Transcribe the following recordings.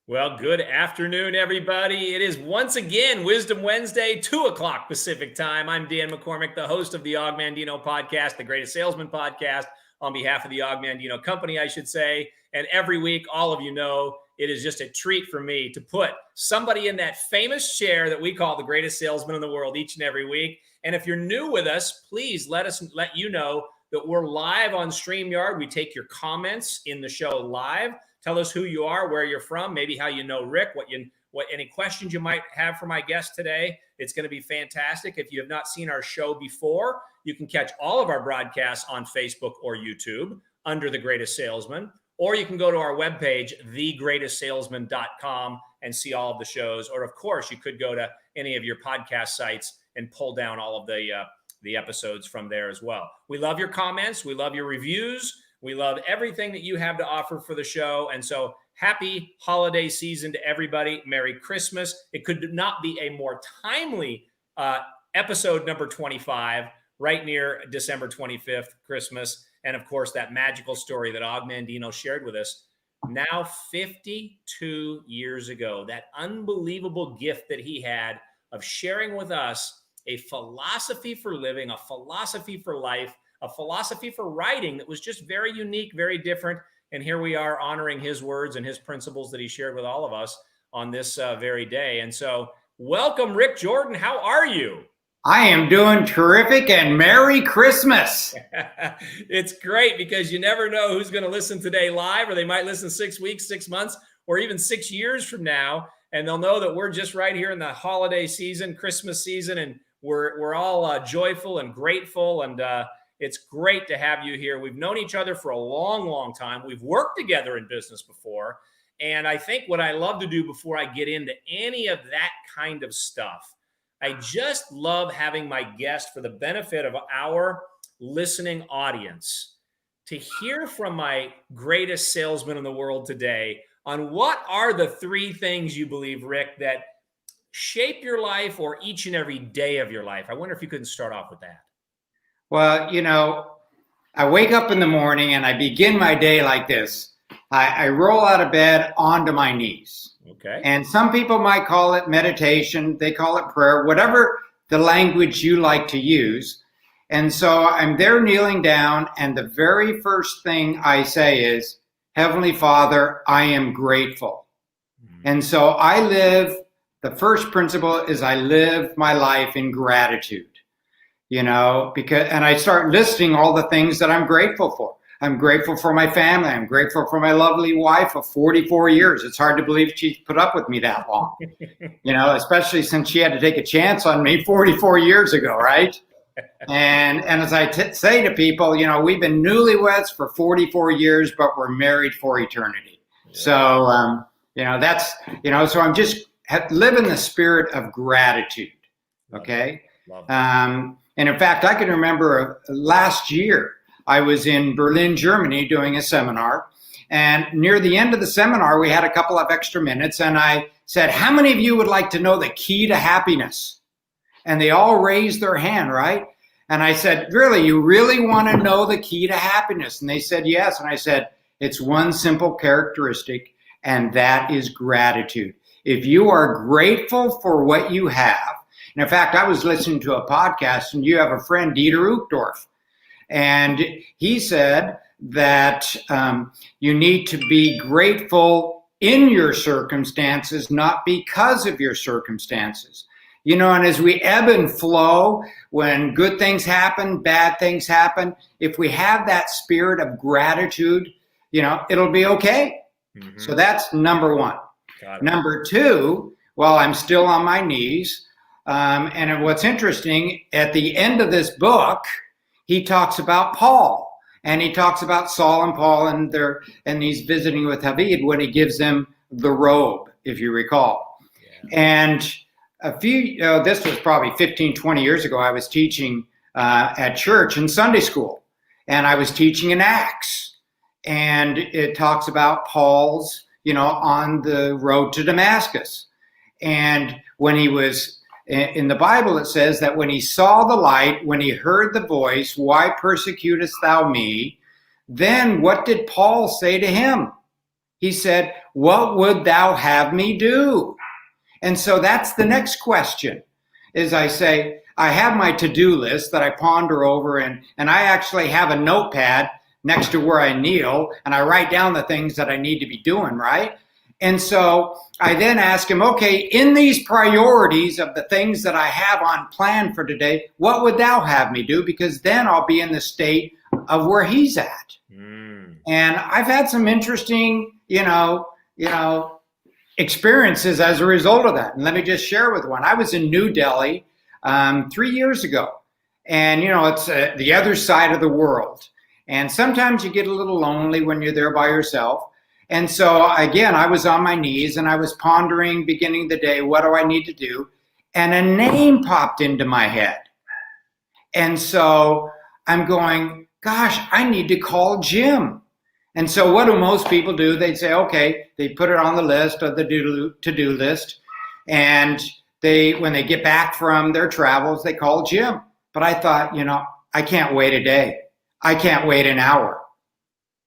Well, good afternoon, everybody. It is once again Wisdom Wednesday, 2 o'clock Pacific time. I'm Dan McCormick, the host of the Og Mandino podcast, the Greatest Salesman podcast, on behalf of the Og Mandino Company, I should say. And every week, all of you know, it is just a treat for me to put somebody in that famous chair that we call the greatest salesman in the world each and every week. And if you're new with us, please let you know that we're live on StreamYard. We take your comments in the show live. Tell us who you are, where you're from, maybe how you know Rick, what any questions you might have for my guest today. It's going to be fantastic. If you have not seen our show before, you can catch all of our broadcasts on Facebook or YouTube under The Greatest Salesman, or you can go to our webpage, thegreatestsalesman.com, and see all of the shows. Or, of course, you could go to any of your podcast sites and pull down all of the episodes from there as well. We love your comments. We love your reviews. We love everything that you have to offer for the show. And so happy holiday season to everybody. Merry Christmas. It could not be a more timely episode number 25, right near December 25th, Christmas. And of course, that magical story that Og Mandino shared with us now 52 years ago, that unbelievable gift that he had of sharing with us a philosophy for living, a philosophy for life, a philosophy for writing that was just very unique, very different. And here we are honoring his words and his principles that he shared with all of us on this very day. And so welcome, Rick Jordan. How are you? I am doing terrific, and Merry Christmas. It's great because you never know who's going to listen today live, or they might listen 6 weeks, 6 months, or even 6 years from now. And they'll know that we're just right here in the holiday season, Christmas season, and we're all joyful and grateful. And it's great to have you here. We've known each other for a long, long time. We've worked together in business before. And I think what I love to do before I get into any of that kind of stuff, I just love having my guest, for the benefit of our listening audience, to hear from my greatest salesman in the world today on what are the 3 things you believe, Rick, that shape your life or each and every day of your life. I wonder if you couldn't start off with that. Well, I wake up in the morning and I begin my day like this. I roll out of bed onto my knees. Okay. And some people might call it meditation. They call it prayer, whatever the language you like to use. And so I'm there kneeling down, and the very first thing I say is, Heavenly Father, I am grateful. And so the first principle is I live my life in gratitude. And I start listing all the things that I'm grateful for. I'm grateful for my family. I'm grateful for my lovely wife of 44 years. It's hard to believe she's put up with me that long, especially since she had to take a chance on me 44 years ago, right? And as I say to people, we've been newlyweds for 44 years, but we're married for eternity. So, so I'm just living the spirit of gratitude, okay? And in fact, I can remember last year, I was in Berlin, Germany, doing a seminar. And near the end of the seminar, we had a couple of extra minutes. And I said, how many of you would like to know the key to happiness? And they all raised their hand, right? And I said, really, you really want to know the key to happiness? And they said, yes. And I said, it's one simple characteristic, and that is gratitude. If you are grateful for what you have, and in fact, I was listening to a podcast, and you have a friend, Dieter Uchtdorf, and he said that you need to be grateful in your circumstances, not because of your circumstances. And as we ebb and flow, when good things happen, bad things happen, if we have that spirit of gratitude, it'll be okay. Mm-hmm. So that's number 1. Number 2, while I'm still on my knees, and what's interesting, at the end of this book, he talks about Paul, and he talks about Saul and Paul, and he's visiting with David when he gives them the robe, if you recall. Yeah. And this was probably 15, 20 years ago, I was teaching at church in Sunday school, and I was teaching in Acts, and it talks about Paul's, on the road to Damascus. And when he was in the Bible, it says that when he saw the light, when he heard the voice, why persecutest thou me? Then what did Paul say to him? He said, what would thou have me do? And so that's the next question, is I say, I have my to-do list that I ponder over, and I actually have a notepad next to where I kneel, and I write down the things that I need to be doing, right? And so I then ask him, okay, in these priorities of the things that I have on plan for today, what would thou have me do? Because then I'll be in the state of where he's at. And I've had some interesting, experiences as a result of that. And let me just share with one. I was in New Delhi 3 years ago, and it's the other side of the world. And sometimes you get a little lonely when you're there by yourself. And so again, I was on my knees and I was pondering, beginning the day, what do I need to do? And a name popped into my head. And so I'm going, gosh, I need to call Jim. And so what do most people do? They'd say, okay, they put it on the list of the to-do list. And when they get back from their travels, they call Jim. But I thought, I can't wait a day. I can't wait an hour.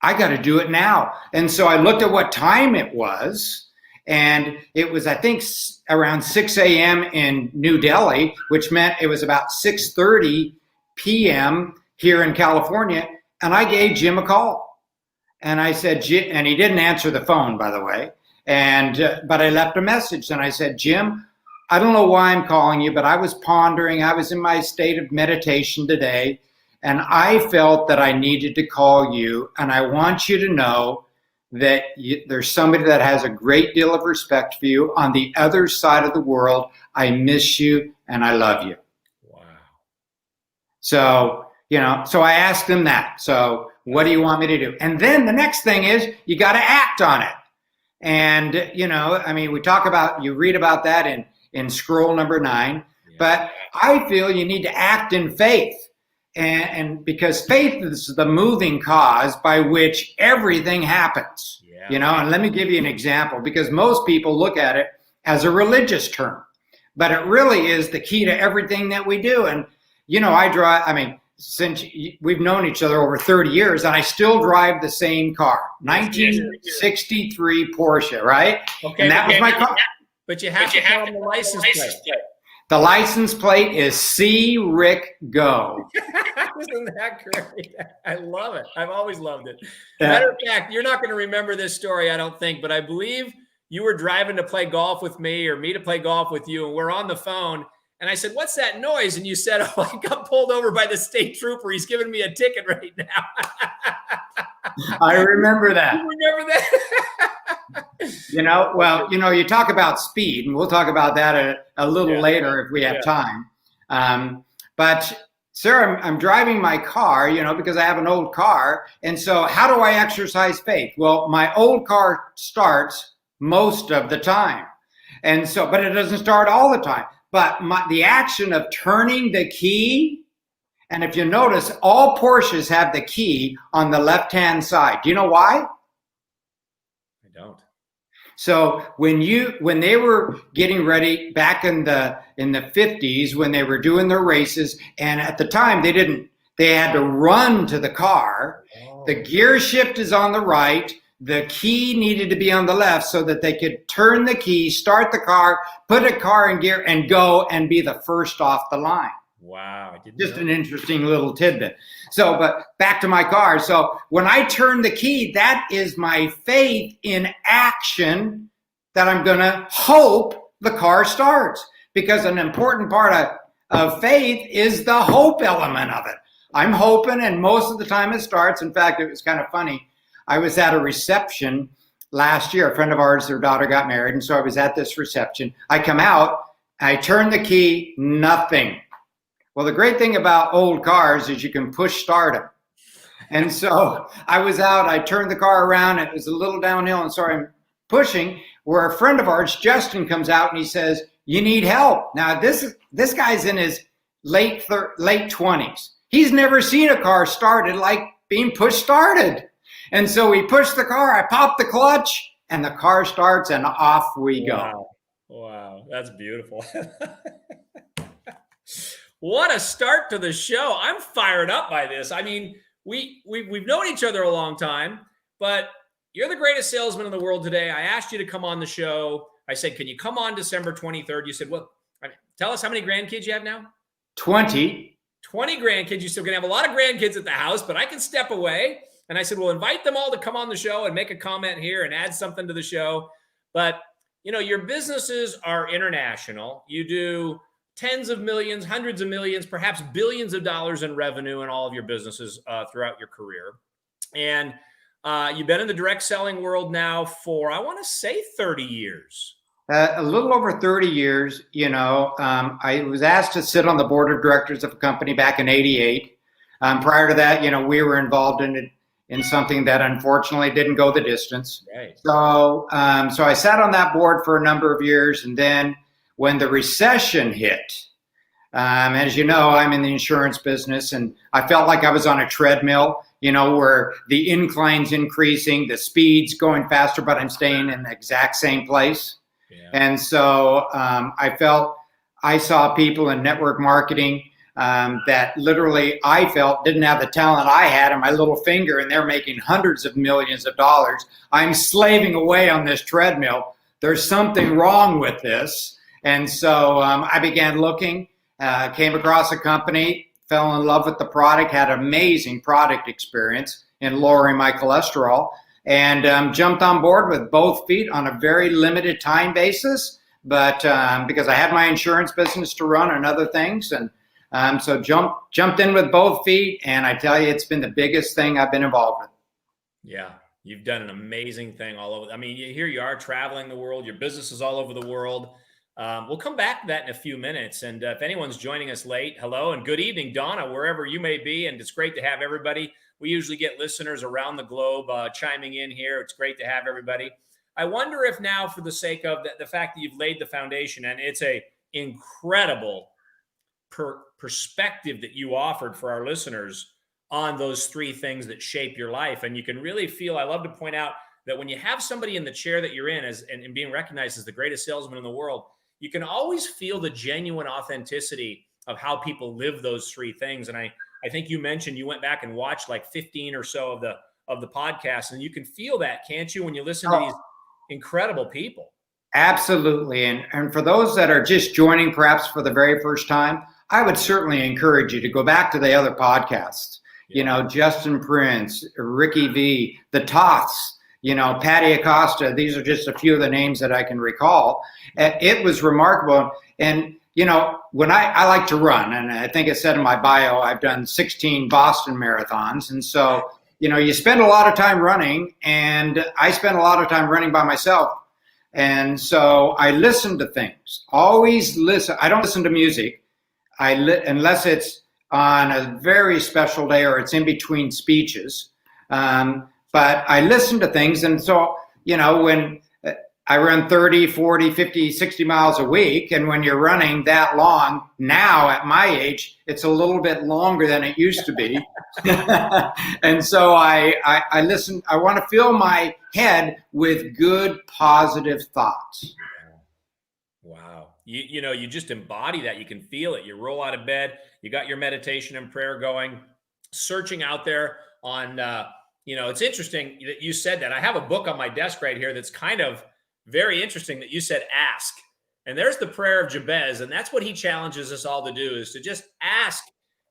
I got to do it now. And so I looked at what time it was. And it was, I think, around 6 a.m. in New Delhi, which meant it was about 6:30 p.m. here in California. And I gave Jim a call. And I said, Jim, and he didn't answer the phone, by the way. But I left a message and I said, Jim, I don't know why I'm calling you, but I was pondering. I was in my state of meditation today, and I felt that I needed to call you. And I want you to know that there's somebody that has a great deal of respect for you on the other side of the world. I miss you and I love you. Wow. So, so I asked him that. So what do you want me to do? And then the next thing is you got to act on it. And, you read about that in scroll number 9, but I feel you need to act in faith. And because faith is the moving cause by which everything happens, and let me give you an example, because most people look at it as a religious term, but it really is the key to everything that we do. And, since we've known each other over 30 years, and I still drive the same car, 1963 Porsche, right? Okay, and that was my car. But you have to tell them the license plate. The license plate is C. Rick Go. Isn't that great? I love it. I've always loved it. Matter of fact, you're not going to remember this story, I don't think, but I believe you were driving to play golf with me or me to play golf with you, and we're on the phone. And I said, what's that noise? And you said, oh, I got pulled over by the state trooper. He's giving me a ticket right now. I remember that. You remember that? You talk about speed, and we'll talk about that a little later if we have time. But, sir, I'm driving my car, because I have an old car. And so how do I exercise faith? Well, my old car starts most of the time. And so, but it doesn't start all the time. But the action of turning the key, and if you notice, all Porsches have the key on the left-hand side. Do you know why? I don't. So when they were getting ready back in the 50s, when they were doing their races, and at the time they had to run to the car. Oh. The gear shift is on the right. The key needed to be on the left so that they could turn the key, start the car, put a car in gear, and go and be the first off the line. Wow. Just an interesting little tidbit. So, but back to my car. So when I turn the key, that is my faith in action that I'm going to hope the car starts. Because an important part of faith is the hope element of it. I'm hoping, and most of the time it starts. In fact, it was kind of funny. I was at a reception last year. A friend of ours, their daughter got married, and so I was at this reception. I come out, I turn the key, nothing. Well, the great thing about old cars is you can push start them. And so I was out, I turned the car around, it was a little downhill, and so I'm pushing, where a friend of ours, Justin, comes out and he says, you need help. Now, this guy's in his late 20s. He's never seen a car started like being push started. And so we push the car, I pop the clutch, and the car starts, and off we go. Wow, that's beautiful. What a start to the show. I'm fired up by this. I mean, we've known each other a long time, but You're the greatest salesman in the world today. I asked you to come on the show. I said, can you come on December 23rd? You said, well, tell us how many grandkids you have now? 20. 20 grandkids. You said, we're going to have a lot of grandkids at the house, but I can step away. And I said, well, invite them all to come on the show and make a comment here and add something to the show. But, your businesses are international. You do tens of millions, hundreds of millions, perhaps billions of dollars in revenue in all of your businesses throughout your career. And you've been in the direct selling world now for, I want to say 30 years. A little over 30 years. I was asked to sit on the board of directors of a company back in '88. Prior to that, we were involved in something that unfortunately didn't go the distance. Right. So I sat on that board for a number of years, and then when the recession hit, as you know, I'm in the insurance business, and I felt like I was on a treadmill, where the incline's increasing, the speed's going faster, but I'm staying in the exact same place. Yeah. And so I saw people in network marketing that literally I felt didn't have the talent I had in my little finger, and they're making hundreds of millions of dollars. I'm slaving away on this treadmill. There's something wrong with this. And so I began looking, came across a company, fell in love with the product, had amazing product experience in lowering my cholesterol, and jumped on board with both feet on a very limited time basis. But because I had my insurance business to run and other things, and so jumped in with both feet, and I tell you, it's been the biggest thing I've been involved with. Yeah, you've done an amazing thing all over. I mean, here you are traveling the world. Your business is all over the world. We'll come back to that in a few minutes. And if anyone's joining us late, hello and good evening, Donna, wherever you may be. And it's great to have everybody. We usually get listeners around the globe chiming in here. It's great to have everybody. I wonder if now, for the sake of the fact that you've laid the foundation, and it's a incredible perspective that you offered for our listeners on those three things that shape your life. And you can really feel, I love to point out that when you have somebody in the chair that you're in and being recognized as the greatest salesman in the world, you can always feel the genuine authenticity of how people live those three things. And I think you mentioned you went back and watched like 15 or so of the podcasts, and you can feel that, can't you, when you listen to these incredible people? Absolutely. And for those that are just joining perhaps for the very first time, I would certainly encourage you to go back to the other podcasts. Yeah. Justin Prince, Ricky V, the Toths, Patty Acosta. These are just a few of the names that I can recall. It was remarkable. And, when I like to run, and I think it said in my bio, I've done 16 Boston marathons. And so, you spend a lot of time running, and I spend a lot of time running by myself. And so I listen to things, always listen. I don't listen to music. Unless it's on a very special day or it's in between speeches. But I listen to things. And so, when I run 30, 40, 50, 60 miles a week, and when you're running that long now at my age, it's a little bit longer than it used to be. And so I listen. I want to fill my head with good, positive thoughts. Wow. You just embody that. You can feel it. You roll out of bed. You got your meditation and prayer going, searching out there on, it's interesting that you said that. I have a book on my desk right here that's kind of very interesting that you said ask. And there's the prayer of Jabez. And that's what he challenges us all to do, is to just ask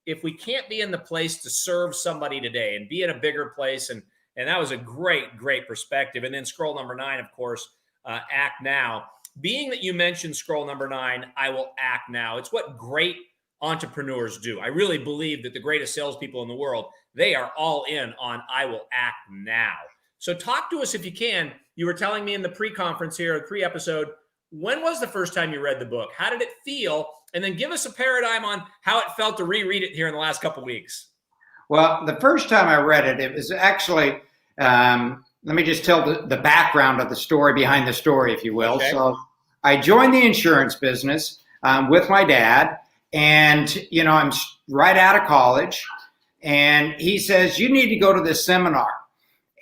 if we can't be in the place to serve somebody today and be in a bigger place. And that was a great, great perspective. And then scroll number 9, of course, act now. Being that you mentioned scroll number 9, I will act now. It's what great entrepreneurs do. I really believe that the greatest salespeople in the world, they are all in on I will act now. So talk to us if you can. You were telling me in the pre-conference here, pre-episode, when was the first time you read the book? How did it feel? And then give us a paradigm on how it felt to reread it here in the last couple of weeks. Well, the first time I read it, it was actually, let me just tell the background of the story behind the story, if you will. Okay. So I joined the insurance business with my dad, and, I'm right out of college, and he says, you need to go to this seminar.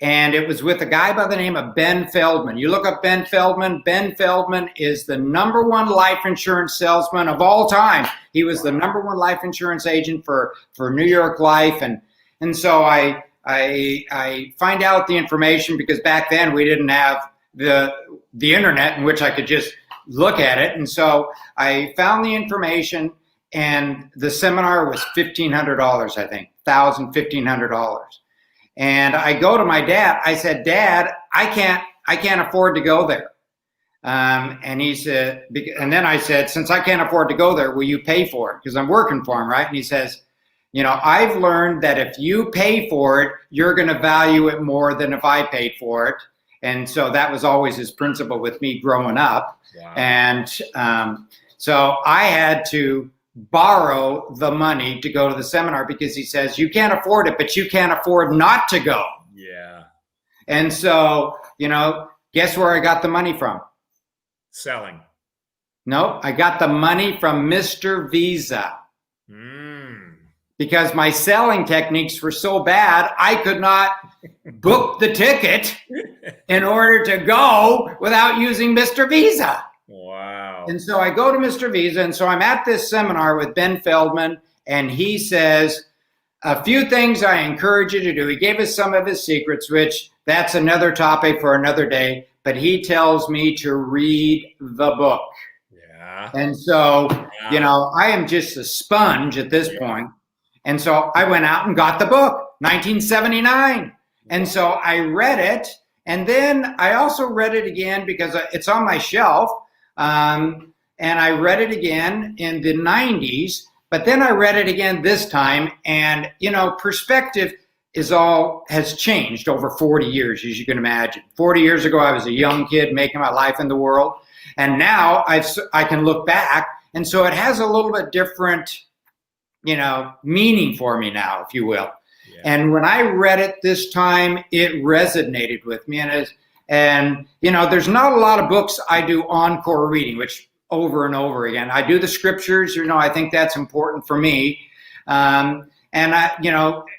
And it was with a guy by the name of Ben Feldman. You look up Ben Feldman. Ben Feldman is the #1 life insurance salesman of all time. He was the #1 life insurance agent for New York Life. And so I I find out the information, because back then we didn't have the internet in which I could just look at it. And so I found the information, and the seminar was $1,500, I think, $1,500. And I go to my dad. I said, Dad, I can't afford to go there. And he said, and then I said, since I can't afford to go there, will you pay for it? Because I'm working for him, right? And he says, I've learned that if you pay for it, you're going to value it more than if I paid for it. And so that was always his principle with me growing up. Wow. And so I had to borrow the money to go to the seminar, because he says, you can't afford it, but you can't afford not to go. Yeah. And so, guess where I got the money from? Selling. No, I got the money from Mr. Visa. Because my selling techniques were so bad, I could not book the ticket in order to go without using Mr. Visa. Wow. And so I go to Mr. Visa, and so I'm at this seminar with Ben Feldman, and he says, a few things I encourage you to do. He gave us some of his secrets, which that's another topic for another day, but he tells me to read the book. Yeah. And so, I am just a sponge at this point. And so I went out and got the book, 1979. And so I read it. And then I also read it again because it's on my shelf. And I read it again in the 90s. But then I read it again this time. And, perspective has changed over 40 years, as you can imagine. 40 years ago, I was a young kid making my life in the world. And now I can look back. And so it has a little bit different meaning for me now, if you will. Yeah. And when I read it this time, it resonated with me. And there's not a lot of books I do encore reading, which over and over again. I do the scriptures, I think that's important for me. And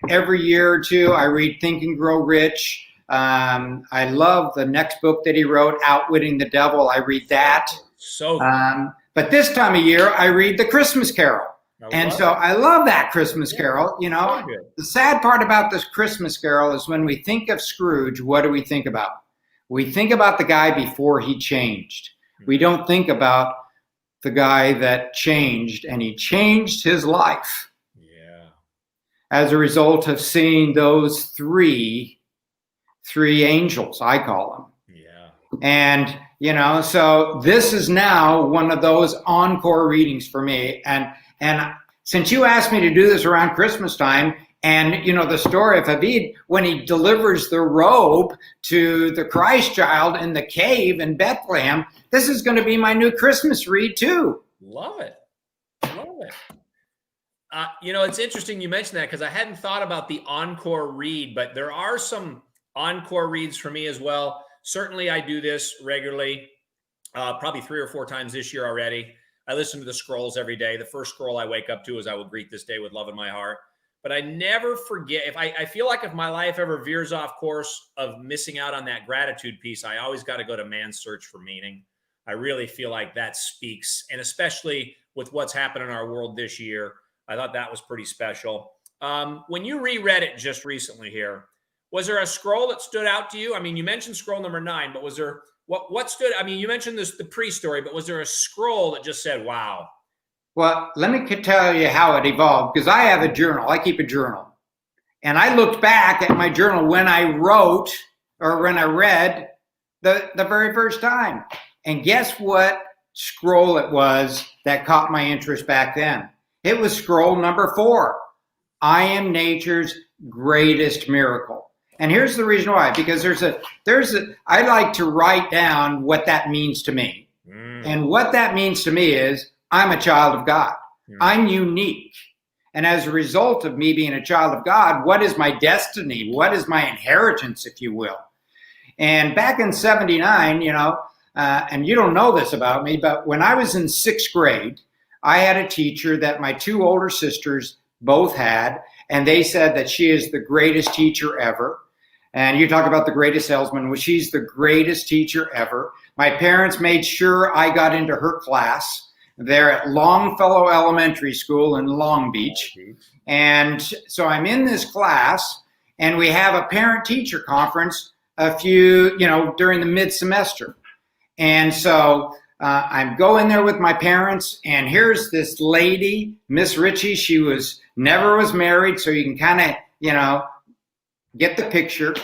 every year or two, I read Think and Grow Rich. I love the next book that he wrote, Outwitting the Devil. I read that. So good. But this time of year, I read The Christmas Carol. And so I love that Christmas Carol. The sad part about this Christmas Carol is when we think of Scrooge, what do we think about? We think about the guy before he changed. We don't think about the guy that changed, and he changed his life. Yeah. As a result of seeing those three angels, I call them. Yeah. And, so this is now one of those encore readings for me. And since you asked me to do this around Christmas time, and, the story of Havid, when he delivers the robe to the Christ child in the cave in Bethlehem, this is going to be my new Christmas read too. Love it. It's interesting you mentioned that, because I hadn't thought about the encore read, but there are some encore reads for me as well. Certainly I do this regularly, probably 3 or 4 times this year already. I listen to the scrolls every day. The first scroll I wake up to is I will greet this day with love in my heart. But I never forget, I feel like if my life ever veers off course of missing out on that gratitude piece, I always got to go to Man's Search for Meaning. I really feel like that speaks, and especially with what's happened in our world this year, I thought that was pretty special. When you reread it just recently here, was there a scroll that stood out to you? I mean, you mentioned scroll number 9, but was there... What stood? I mean, you mentioned the pre-story, but was there a scroll that just said, "Wow"? Well, let me tell you how it evolved, because I have a journal. I keep a journal, and I looked back at my journal when I wrote or when I read the very first time, and guess what scroll it was that caught my interest back then? It was scroll number 4. I am nature's greatest miracle. And here's the reason why, because I like to write down what that means to me. And what that means to me is I'm a child of God. I'm unique. And as a result of me being a child of God, what is my destiny? What is my inheritance, if you will? And back in 79, and you don't know this about me, but when I was in 6th grade, I had a teacher that my 2 older sisters both had, and they said that she is the greatest teacher ever. And you talk about the greatest salesman, well, she's the greatest teacher ever. My parents made sure I got into her class there at Longfellow Elementary School in Long Beach. And so I'm in this class, and we have a parent-teacher conference during the mid-semester. And so I go in there with my parents, and here's this lady, Miss Ritchie. She never was married, so you can kind of, get the picture.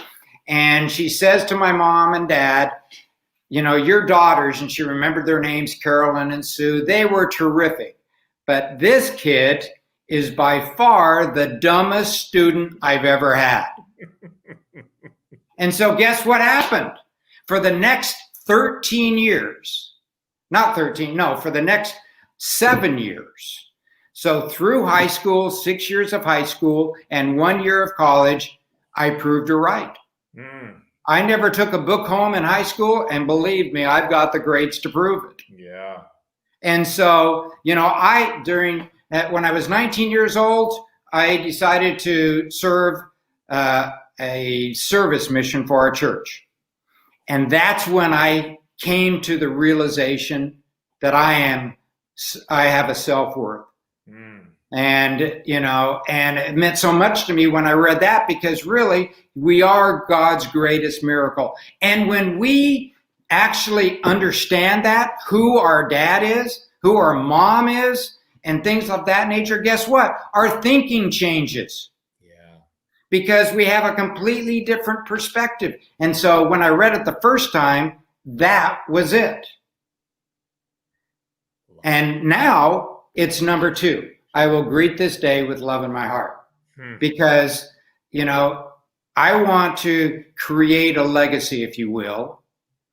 And she says to my mom and dad, your daughters, and she remembered their names, Carolyn and Sue, they were terrific. But this kid is by far the dumbest student I've ever had. And so guess what happened? For the next 13 years, for the next 7 years. So through high school, 6 years of high school and 1 year of college, I proved her right. I never took a book home in high school, and believe me, I've got the grades to prove it. Yeah. And so, when I was 19 years old, I decided to serve a service mission for our church. And that's when I came to the realization that I have a self-worth. And, and it meant so much to me when I read that, because really we are God's greatest miracle. And when we actually understand that, who our dad is, who our mom is, and things of that nature, guess what? Our thinking changes. Yeah. Because we have a completely different perspective. And so when I read it the first time, that was it. And now it's number 2. I will greet this day with love in my heart. Because, I want to create a legacy, if you will,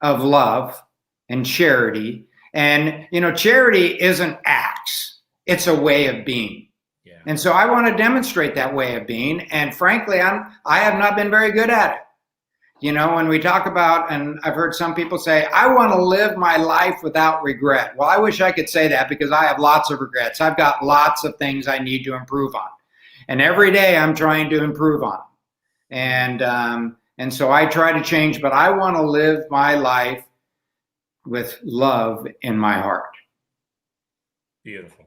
of love and charity. And, charity isn't acts. It's a way of being. Yeah. And so I want to demonstrate that way of being. And frankly, I have not been very good at it. When we talk about, and I've heard some people say, I want to live my life without regret. Well, I wish I could say that, because I have lots of regrets. I've got lots of things I need to improve on. And every day I'm trying to improve on. And so I try to change, but I want to live my life with love in my heart. Beautiful.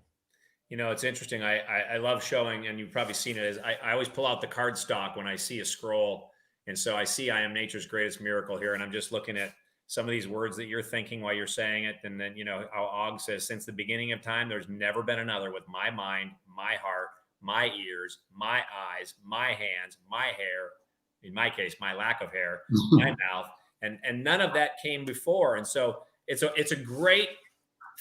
It's interesting. I love showing, and you've probably seen it, is I always pull out the card stock when I see a scroll. And so I see I am nature's greatest miracle here. And I'm just looking at some of these words that you're thinking while you're saying it. And then, how Og says, since the beginning of time, there's never been another with my mind, my heart, my ears, my eyes, my hands, my hair, in my case, my lack of hair, my mouth, and none of that came before. And so it's a great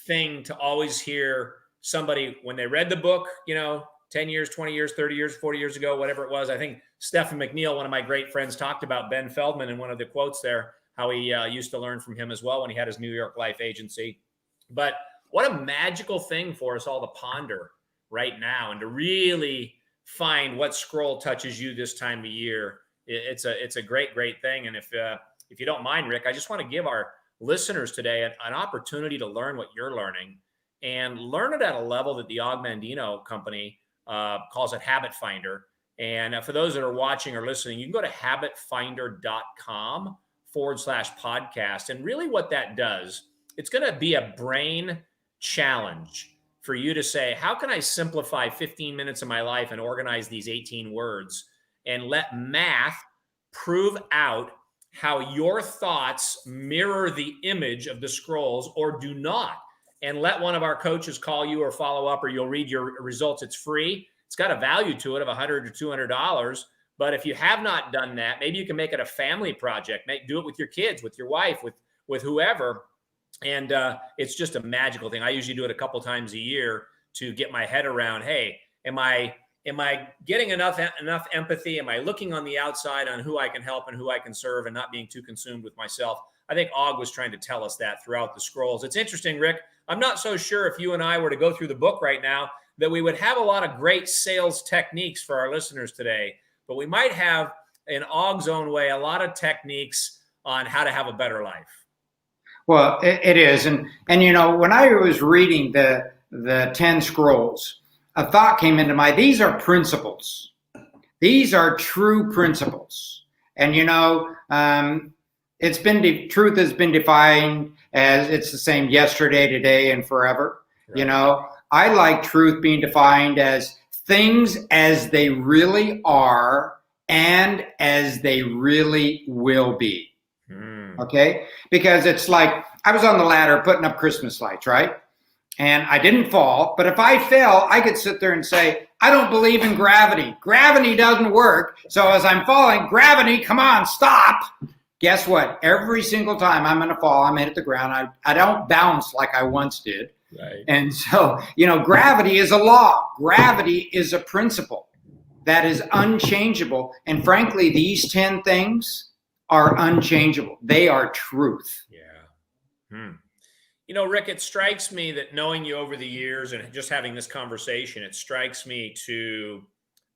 thing to always hear somebody, when they read the book, 10 years, 20 years, 30 years, 40 years ago, whatever it was. I think Stephen McNeil, one of my great friends, talked about Ben Feldman in one of the quotes there, how he used to learn from him as well when he had his New York Life agency. But what a magical thing for us all to ponder right now, and to really find what scroll touches you this time of year. It's a great, great thing. And if you don't mind, Rick, I just want to give our listeners today an opportunity to learn what you're learning, and learn it at a level that the Og Mandino company calls it Habit Finder. And for those that are watching or listening, you can go to habitfinder.com/podcast. And really what that does, it's going to be a brain challenge for you to say, how can I simplify 15 minutes of my life and organize these 18 words, and let math prove out how your thoughts mirror the image of the scrolls or do not. And let one of our coaches call you or follow up, or you'll read your results. It's free. It's got a value to it of $100 or $200. But if you have not done that, maybe you can make it a family project. Do it with your kids, with your wife, with whoever. And it's just a magical thing. I usually do it a couple times a year to get my head around, hey, am I getting enough empathy? Am I looking on the outside on who I can help and who I can serve, and not being too consumed with myself? I think Og was trying to tell us that throughout the scrolls. It's interesting, Rick. I'm not so sure if you and I were to go through the book right now that we would have a lot of great sales techniques for our listeners today, but we might have, in Og's own way, a lot of techniques on how to have a better life. Well, it is. And when I was reading the 10 scrolls, a thought came into mind. These are principles. These are true principles. And, truth has been defined as it's the same yesterday, today, and forever. Right. I like truth being defined as things as they really are and as they really will be. Mm. Okay? Because it's like, I was on the ladder putting up Christmas lights, right? And I didn't fall, but if I fell, I could sit there and say, I don't believe in gravity. Gravity doesn't work. So as I'm falling, gravity, come on, stop. Guess what? Every single time I'm going to fall, I'm going to hit the ground. I don't bounce like I once did. Right. And so, gravity is a law. Gravity is a principle that is unchangeable. And frankly, these 10 things are unchangeable. They are truth. Yeah. Rick, it strikes me that knowing you over the years and just having this conversation, it strikes me to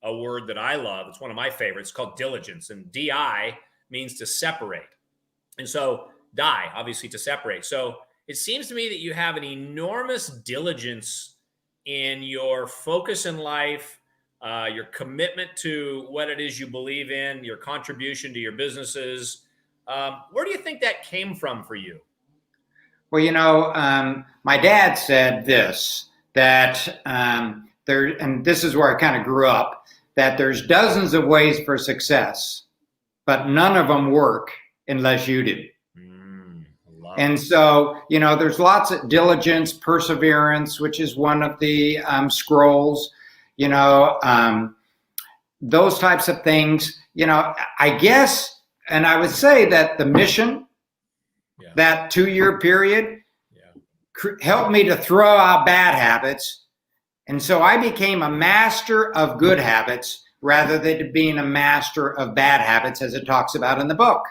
a word that I love. It's one of my favorites. It's called diligence. And DI means to separate. And so obviously to separate. So it seems to me that you have an enormous diligence in your focus in life, your commitment to what it is you believe in, your contribution to your businesses. Where do you think that came from for you? Well, my dad said this, that and this is where I kind of grew up, that there's dozens of ways for success, but none of them work unless you do. And so, there's lots of diligence, perseverance, which is one of the scrolls, those types of things, I guess, and I would say that the mission, that 2-year period, helped me to throw out bad habits. And so I became a master of good habits rather than being a master of bad habits, as it talks about in the book.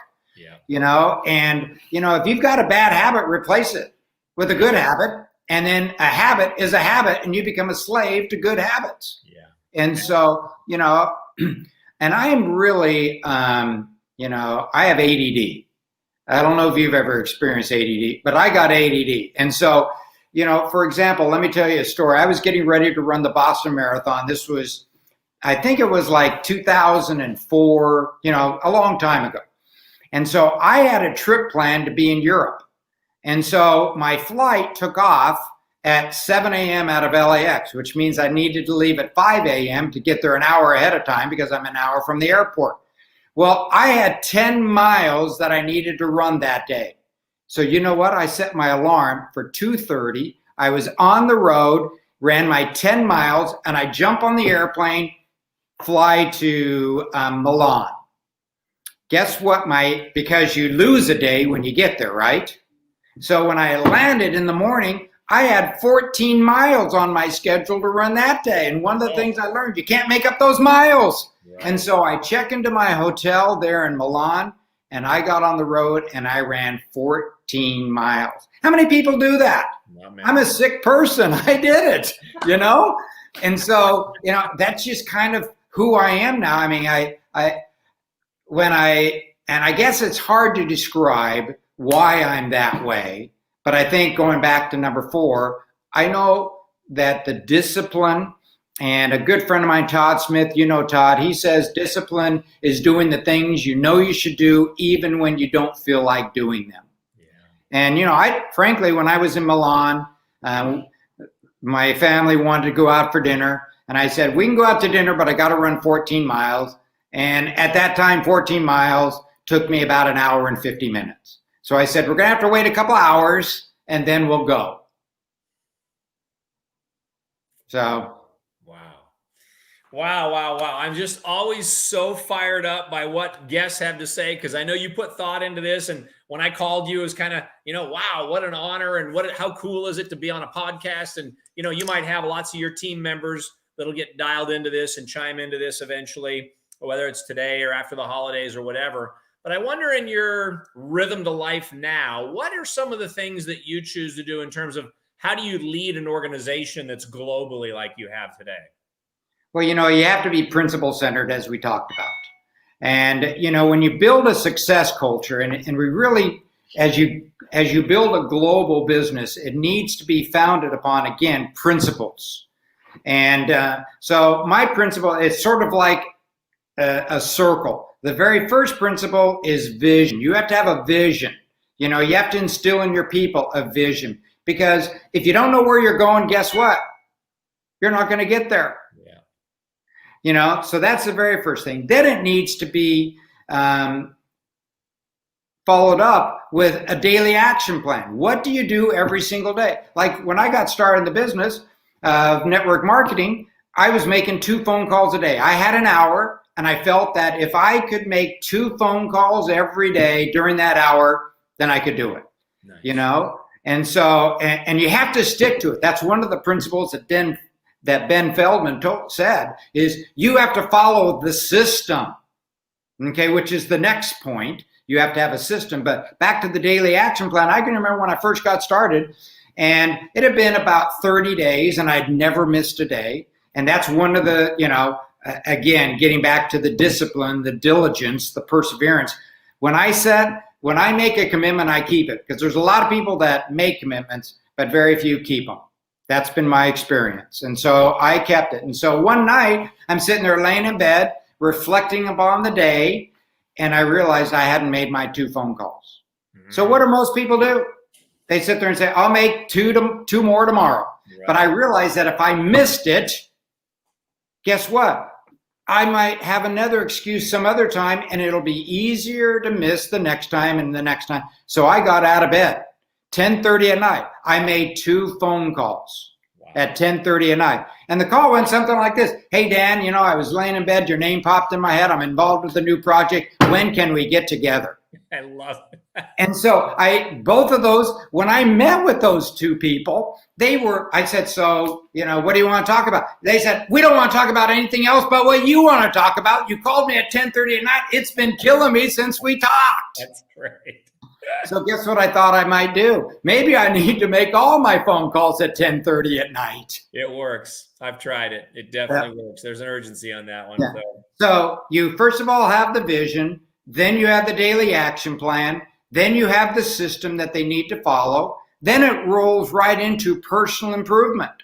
If you've got a bad habit, replace it with a good habit. And then a habit is a habit, and you become a slave to good habits. And so, and I'm really, I have ADD. I don't know if you've ever experienced ADD, but I got ADD. And so, for example, let me tell you a story. I was getting ready to run the Boston Marathon. This was, I think it was like 2004, a long time ago. And so I had a trip planned to be in Europe. And so my flight took off at 7 a.m. out of LAX, which means I needed to leave at 5 a.m. to get there an hour ahead of time because I'm an hour from the airport. Well, I had 10 miles that I needed to run that day. So you know what? I set my alarm for 2:30. I was on the road, ran my 10 miles, and I jump on the airplane, fly to Milan. Guess what? Because you lose a day when you get there, right? So when I landed in the morning, I had 14 miles on my schedule to run that day. And one of the things I learned, you can't make up those miles. Right. And so I checked into my hotel there in Milan, and I got on the road and I ran 14 miles. How many people do that? I'm a sick person. I did it, And so, that's just kind of who I am now. I mean, I guess it's hard to describe why I'm that way, but I think going back to number 4, I know that the discipline, and a good friend of mine, Todd Smith, Todd, he says discipline is doing the things you should do even when you don't feel like doing them. And, frankly, when I was in Milan, my family wanted to go out for dinner, and I said, we can go out to dinner, but I got to run 14 miles. And at that time, 14 miles took me about an hour and 50 minutes. So I said, we're going to have to wait a couple hours and then we'll go. So. Wow. I'm just always so fired up by what guests have to say, because I know you put thought into this. And when I called you, it was kind of, wow, what an honor. And how cool is it to be on a podcast? And, you might have lots of your team members that'll get dialed into this and chime into this eventually, whether it's today or after the holidays or whatever. But I wonder, in your rhythm to life now, what are some of the things that you choose to do in terms of how do you lead an organization that's globally like you have today? Well, you have to be principle-centered, as we talked about. And, when you build a success culture, and we really, as you build a global business, it needs to be founded upon, again, principles. And so my principle is sort of like a circle. The very first principle is vision. You have to have a vision. You have to instill in your people a vision. Because if you don't know where you're going, guess what? You're not going to get there. So that's the very first thing. Then it needs to be followed up with a daily action plan. What do you do every single day? Like when I got started in the business of network marketing, I was making 2 phone calls a day. I had an hour, and I felt that if I could make 2 phone calls every day during that hour, then I could do it. Nice. And so, and you have to stick to it. That's one of the principles that Ben Feldman said, is you have to follow the system, okay, which is the next point. You have to have a system. But back to the daily action plan, I can remember when I first got started, and it had been about 30 days, and I'd never missed a day. And that's one of the, again, getting back to the discipline, the diligence, the perseverance. When I make a commitment, I keep it, because there's a lot of people that make commitments, but very few keep them. That's been my experience. And so I kept it. And so one night I'm sitting there laying in bed, reflecting upon the day, and I realized I hadn't made my 2 phone calls. Mm-hmm. So what do most people do? They sit there and say, I'll make two more tomorrow. Right. But I realized that if I missed it, guess what? I might have another excuse some other time, and it'll be easier to miss the next time and the next time. So I got out of bed. 10:30 at night, I made 2 phone calls. Wow. At 10:30 at night. And the call went something like this. Hey, Dan, I was laying in bed. Your name popped in my head. I'm involved with a new project. When can we get together? I love it. And so both of those, when I met with those 2 people, I said, so, what do you want to talk about? They said, we don't want to talk about anything else but what you want to talk about. You called me at 10:30 at night. It's been killing me since we talked. That's great. So guess what I thought I might do? Maybe I need to make all my phone calls at 10:30 at night. It works. I've tried it. It definitely works. There's an urgency on that one. Yeah. So you first of all have the vision, then you have the daily action plan, then you have the system that they need to follow. Then it rolls right into personal improvement.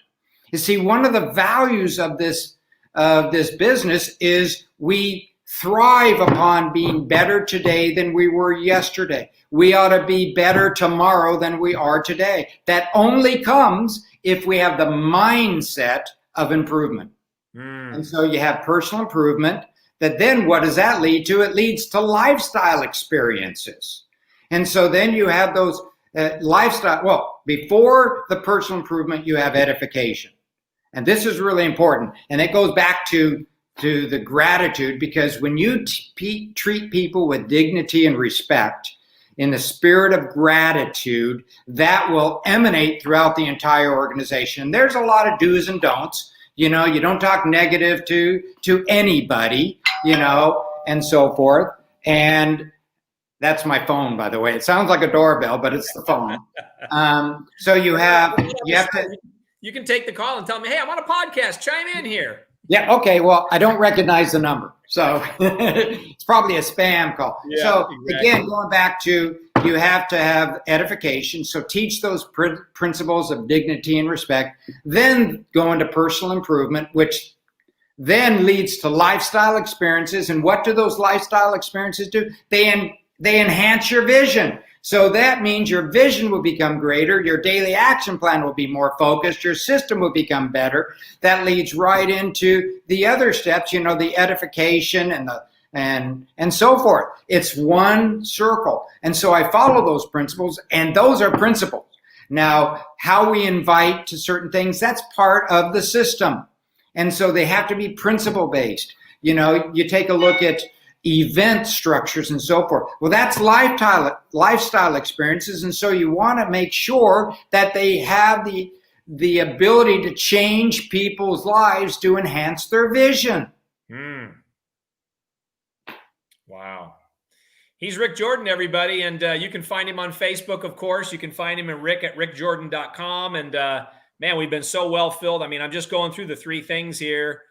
You see, one of the values of this business is we thrive upon being better today than we were yesterday. We ought to be better tomorrow than we are today. That only comes if we have the mindset of improvement. And so you have personal improvement. That then what does that lead to? It leads to lifestyle experiences. And so then you have those lifestyle. Well, before the personal improvement, you have edification. And this is really important. And it goes back to the gratitude, because when you treat people with dignity and respect in the spirit of gratitude, that will emanate throughout the entire organization. There's a lot of do's and don'ts. You don't talk negative to anybody, and so forth. And that's my phone, by the way. It sounds like a doorbell, but it's the phone. So you have to. You can take the call and tell me, hey, I'm on a podcast. Chime in here. Yeah. Okay. Well, I don't recognize the number, so it's probably a spam call. Yeah, so exactly. Again, going back to, you have to have edification. So teach those principles of dignity and respect. Then go into personal improvement, which then leads to lifestyle experiences. And what do those lifestyle experiences do? They enhance your vision. So that means your vision will become greater, your daily action plan will be more focused, your system will become better. That leads right into the other steps, the edification and so forth. It's one circle. And so I follow those principles, and those are principles. Now, how we invite to certain things, that's part of the system. And so they have to be principle based. You take a look at event structures and so forth. Well, that's lifestyle experiences. And so you want to make sure that they have the ability to change people's lives to enhance their vision. Wow. He's Rick Jordan, everybody. And you can find him on Facebook, of course. You can find him at rick@rickjordan.com. And man, we've been so well filled. I mean, I'm just going through the 3 things here.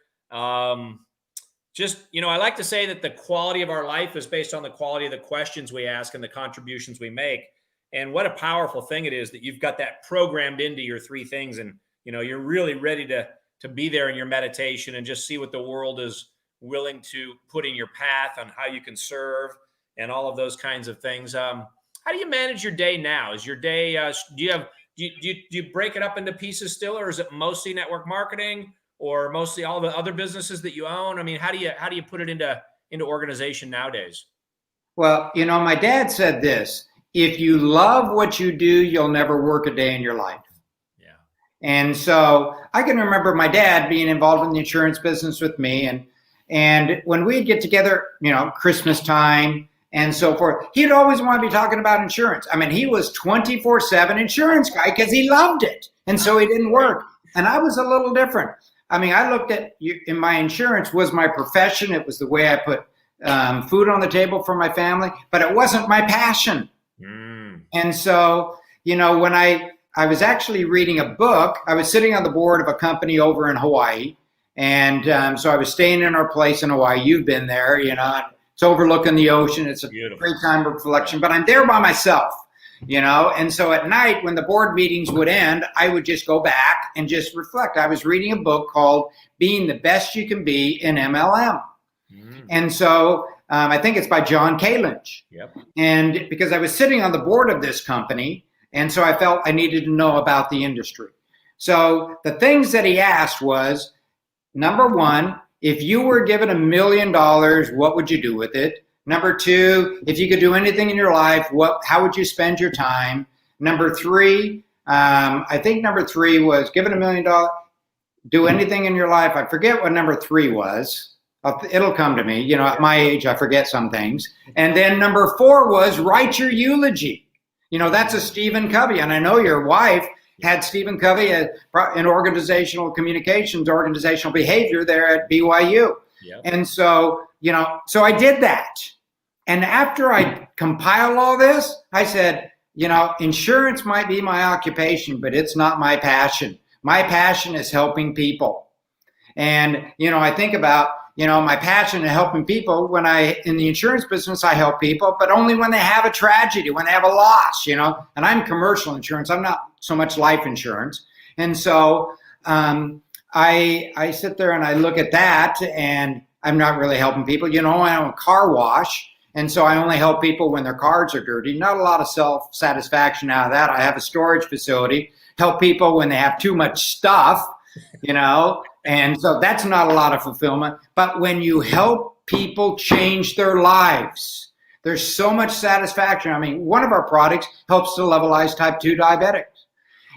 I like to say that the quality of our life is based on the quality of the questions we ask and the contributions we make. And what a powerful thing it is that you've got that programmed into your 3 things. And, you're really ready to be there in your meditation and just see what the world is willing to put in your path on how you can serve and all of those kinds of things. How do you manage your day now? Is your day, do you break it up into pieces still, or is it mostly network marketing? or mostly all the other businesses that you own? I mean, how do you put it into organization nowadays? Well, my dad said this: if you love what you do, you'll never work a day in your life. Yeah. And so I can remember my dad being involved in the insurance business with me, and when we'd get together, Christmas time and so forth, he'd always want to be talking about insurance. I mean, he was 24/7 insurance guy because he loved it, and so he didn't work. And I was a little different. I mean, I looked at in my insurance was my profession. It was the way I put food on the table for my family, but it wasn't my passion. And so, when I was actually reading a book, I was sitting on the board of a company over in Hawaii. And so I was staying in our place in Hawaii. You've been there, it's overlooking the ocean. It's a beautiful, great time of reflection, but I'm there by myself, and so at night when the board meetings would end, I would just go back and just reflect. I was reading a book called Being the Best You Can Be in MLM. And so I think it's by John K. Lynch. Yep. And because I was sitting on the board of this company, and so I felt I needed to know about the industry. So the things that he asked was, number one, if you were given $1 million, what would you do with it? Number two, if you could do anything in your life, how would you spend your time? Number three, I think number three was given $1 million, do anything in your life. I forget what number three was. It'll come to me. At my age, I forget some things. And then number four was write your eulogy. That's a Stephen Covey. And I know your wife had Stephen Covey in organizational communications, organizational behavior there at BYU. Yep. And so, so I did that. And after I compiled all this, I said, insurance might be my occupation, but it's not my passion. My passion is helping people. And, I think about, my passion in helping people. In the insurance business, I help people, but only when they have a tragedy, when they have a loss, and I'm commercial insurance. I'm not so much life insurance. And so I sit there and I look at that, and I'm not really helping people. I own a car wash. And so I only help people when their cars are dirty. Not a lot of self-satisfaction out of that. I have a storage facility, help people when they have too much stuff, and so that's not a lot of fulfillment. But when you help people change their lives, there's so much satisfaction. I mean, one of our products helps to levelize type 2 diabetics.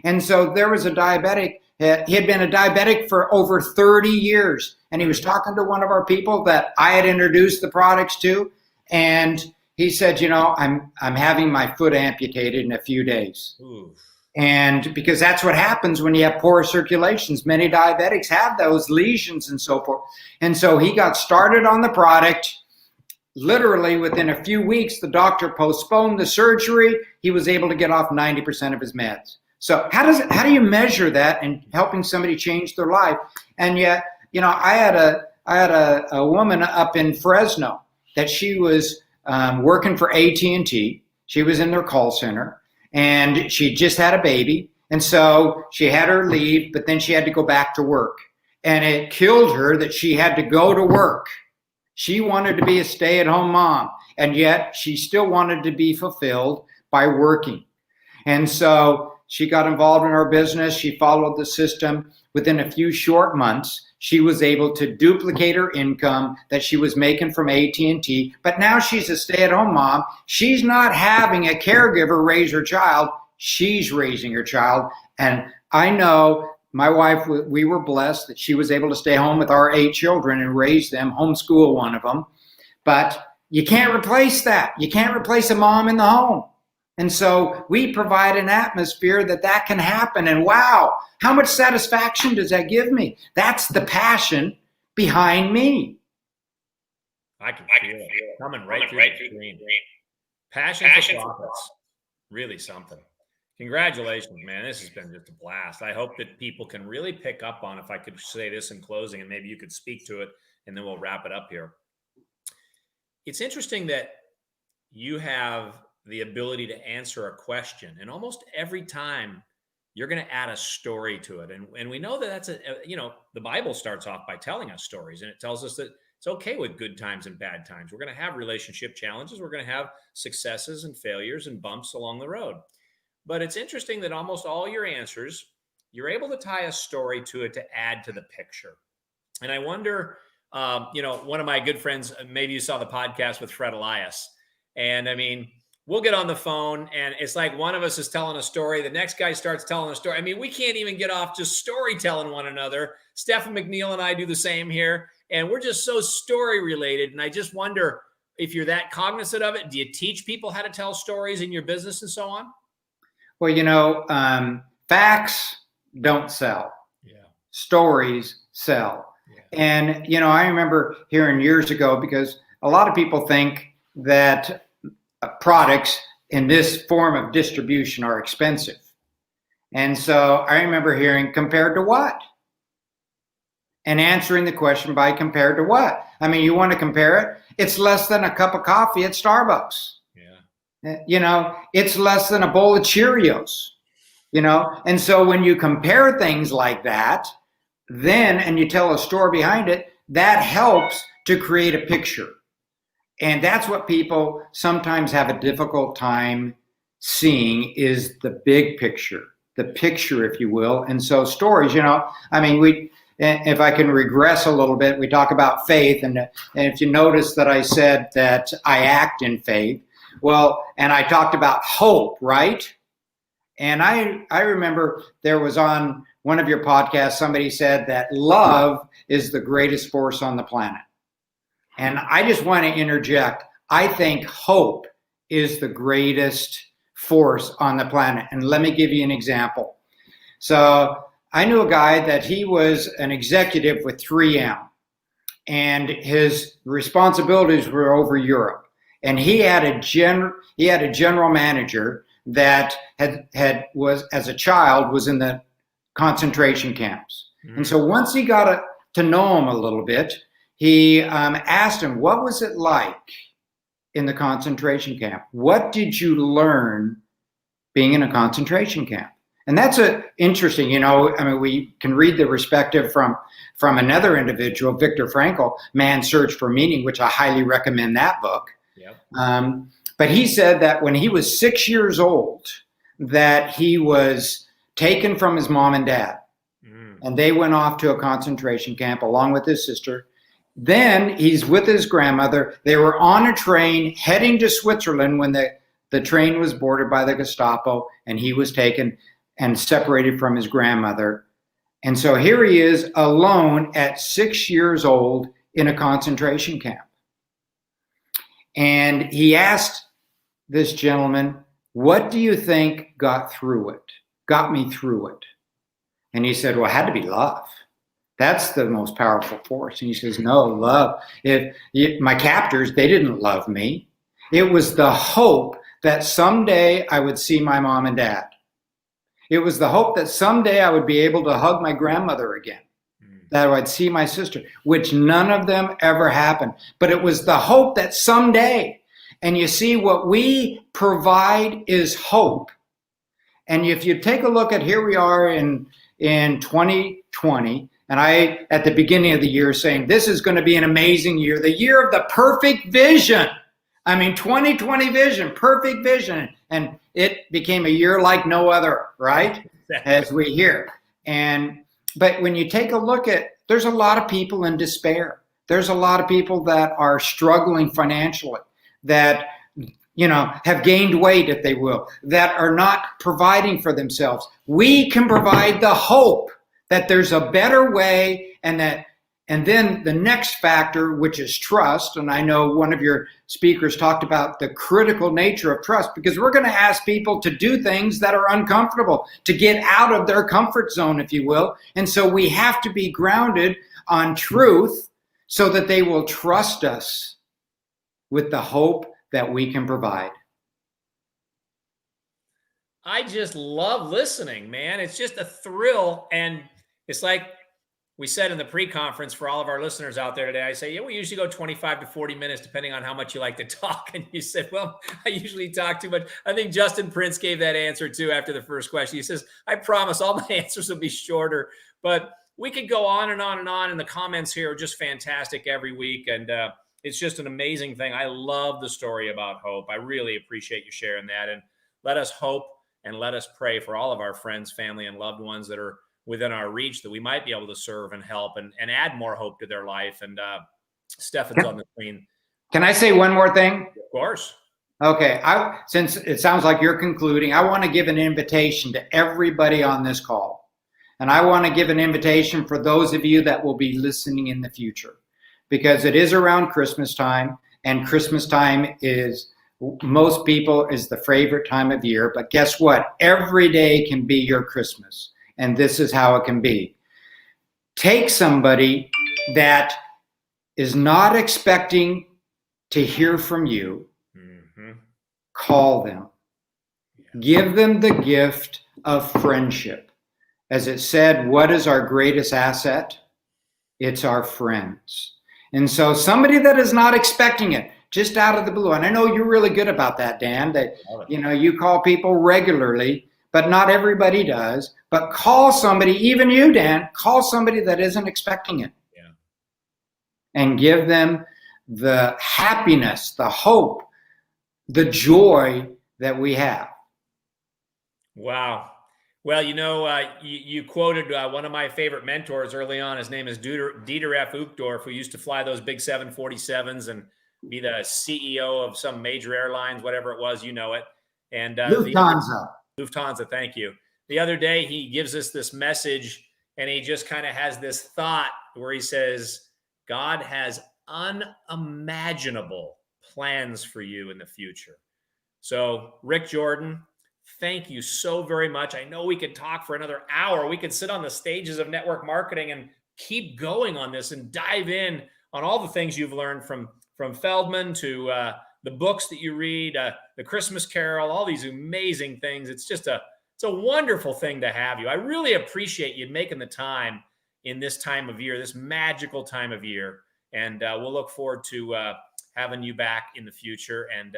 And so there was a diabetic, he had been a diabetic for over 30 years. And he was talking to one of our people that I had introduced the products to. And he said, I'm having my foot amputated in a few days. Ooh. And because that's what happens when you have poor circulations. Many diabetics have those lesions and so forth. And so he got started on the product. Literally within a few weeks, the doctor postponed the surgery. He was able to get off 90% of his meds. So how do you measure that in helping somebody change their life? And yet, I had a woman up in Fresno that she was working for AT&T. She was in their call center. And she just had a baby. And so she had her leave, but then she had to go back to work. And it killed her that she had to go to work. She wanted to be a stay-at-home mom, and yet she still wanted to be fulfilled by working. And so she got involved in our business. She followed the system. Within a few short months, she was able to duplicate her income that she was making from AT&T. But now she's a stay-at-home mom. She's not having a caregiver raise her child. She's raising her child. And I know my wife, we were blessed that she was able to stay home with our 8 children and raise them, homeschool one of them. But you can't replace that. You can't replace a mom in the home. And so we provide an atmosphere that can happen. And wow, how much satisfaction does that give me? That's the passion behind me. I can feel it coming right through the screen. Passion for profits. Really something. Congratulations, man. This has been just a blast. I hope that people can really pick up on, if I could say this in closing, and maybe you could speak to it, and then we'll wrap it up here. It's interesting that you have the ability to answer a question, and almost every time you're going to add a story to it. And we know that that's the Bible starts off by telling us stories, and it tells us that it's okay with good times and bad times. We're going to have relationship challenges. We're going to have successes and failures and bumps along the road. But it's interesting that almost all your answers you're able to tie a story to it to add to the picture. And I wonder, one of my good friends, maybe you saw the podcast with Fred Elias. And I mean, we'll get on the phone and it's like one of us is telling a story. The next guy starts telling a story. I mean, we can't even get off just storytelling one another. Stephen McNeil and I do the same here. And we're just so story related. And I just wonder if you're that cognizant of it. Do you teach people how to tell stories in your business and so on? Well, facts don't sell. Yeah. Stories sell. Yeah. And, I remember hearing years ago, because a lot of people think that products in this form of distribution are expensive. And so I remember hearing, compared to what? And answering the question by compared to what? I mean, you want to compare it? It's less than a cup of coffee at Starbucks. Yeah. It's less than a bowl of Cheerios. And so when you compare things like that, and you tell a story behind it, that helps to create a picture. And that's what people sometimes have a difficult time seeing, is the big picture, the picture, if you will. And so stories, if I can regress a little bit, we talk about faith. And if you notice that I said that I act in faith, well, and I talked about hope, right? And I remember there was on one of your podcasts, somebody said that love is the greatest force on the planet. And I just want to interject. I think hope is the greatest force on the planet. And let me give you an example. So I knew a guy that he was an executive with 3M, and his responsibilities were over Europe. And he had a general manager that was, as a child, was in the concentration camps. Mm-hmm. And so once he got to know him a little bit, he asked him, what was it like in the concentration camp? What did you learn being in a concentration camp? And that's interesting, we can read the perspective from another individual, Viktor Frankl, Man's Search for Meaning, which I highly recommend that book. Yep. But he said that when he was 6 years old, that he was taken from his mom and dad, and they went off to a concentration camp along with his sister. Then he's with his grandmother. They were on a train heading to Switzerland when the train was boarded by the Gestapo, and he was taken and separated from his grandmother. And so here he is alone at 6 years old in a concentration camp. And he asked this gentleman, what do you think got me through it? And he said, well, it had to be love. That's the most powerful force. And he says, no, love. My captors, they didn't love me. It was the hope that someday I would see my mom and dad. It was the hope that someday I would be able to hug my grandmother again, that I'd see my sister, which none of them ever happened. But it was the hope that someday. And you see, what we provide is hope. And if you take a look at, here we are in 2020, and I, at the beginning of the year, saying this is going to be an amazing year, the year of the perfect vision. 2020 vision, perfect vision. And it became a year like no other, right? As we hear. But when you take a look at, there's a lot of people in despair. There's a lot of people that are struggling financially, that have gained weight, if they will, that are not providing for themselves. We can provide the hope that there's a better way, and then the next factor, which is trust. And I know one of your speakers talked about the critical nature of trust, because we're going to ask people to do things that are uncomfortable, to get out of their comfort zone, if you will. And so we have to be grounded on truth so that they will trust us with the hope that we can provide. I just love listening, man. It's just a thrill. And it's like we said in the pre-conference for all of our listeners out there today, I say, we usually go 25 to 40 minutes, depending on how much you like to talk. And you said, well, I usually talk too much. I think Justin Prince gave that answer too after the first question. He says, I promise all my answers will be shorter, but we could go on and on and on. And the comments here are just fantastic every week. And it's just an amazing thing. I love the story about hope. I really appreciate you sharing that. And let us hope and let us pray for all of our friends, family, and loved ones that are within our reach, that we might be able to serve and help and add more hope to their life. And Stefan's on the screen. Can I say one more thing? Of course. Okay. Since it sounds like you're concluding, I want to give an invitation to everybody on this call. And I want to give an invitation for those of you that will be listening in the future, because it is around Christmas time, and Christmas time is, most people, is the favorite time of year. But guess what? Every day can be your Christmas. And this is how it can be. Take somebody that is not expecting to hear from you. Call them. Give them the gift of friendship. As it said, what is our greatest asset? It's our friends. And so somebody that is not expecting it, just out of the blue. And I know you're really good about that, Dan, that, you call people regularly, but not everybody does. But call somebody, even you, Dan, call somebody that isn't expecting it. Yeah. And give them the happiness, the hope, the joy that we have. Wow. Well, you quoted one of my favorite mentors early on. His name is Dieter F. Uchtdorf, who used to fly those big 747s and be the CEO of some major airlines, whatever it was, it. And Lufthansa, thank you. The other day, he gives us this message, and he just kind of has this thought where he says, God has unimaginable plans for you in the future. So, Rick Jordan, thank you so very much. I know we could talk for another hour. We could sit on the stages of network marketing and keep going on this and dive in on all the things you've learned from Feldman to the books that you read, the Christmas Carol, all these amazing things. It's a wonderful thing to have you. I really appreciate you making the time in this time of year, this magical time of year. And we'll look forward to having you back in the future. And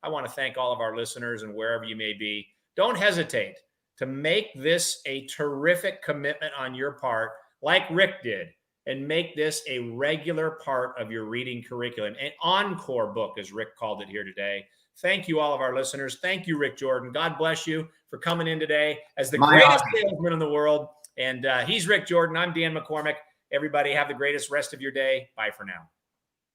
I want to thank all of our listeners, and wherever you may be, don't hesitate to make this a terrific commitment on your part, like Rick did, and make this a regular part of your reading curriculum, an encore book, as Rick called it here today. Thank you, all of our listeners. Thank you, Rick Jordan. God bless you for coming in today as the greatest salesman in the world. And he's Rick Jordan. I'm Dan McCormick. Everybody have the greatest rest of your day. Bye for now.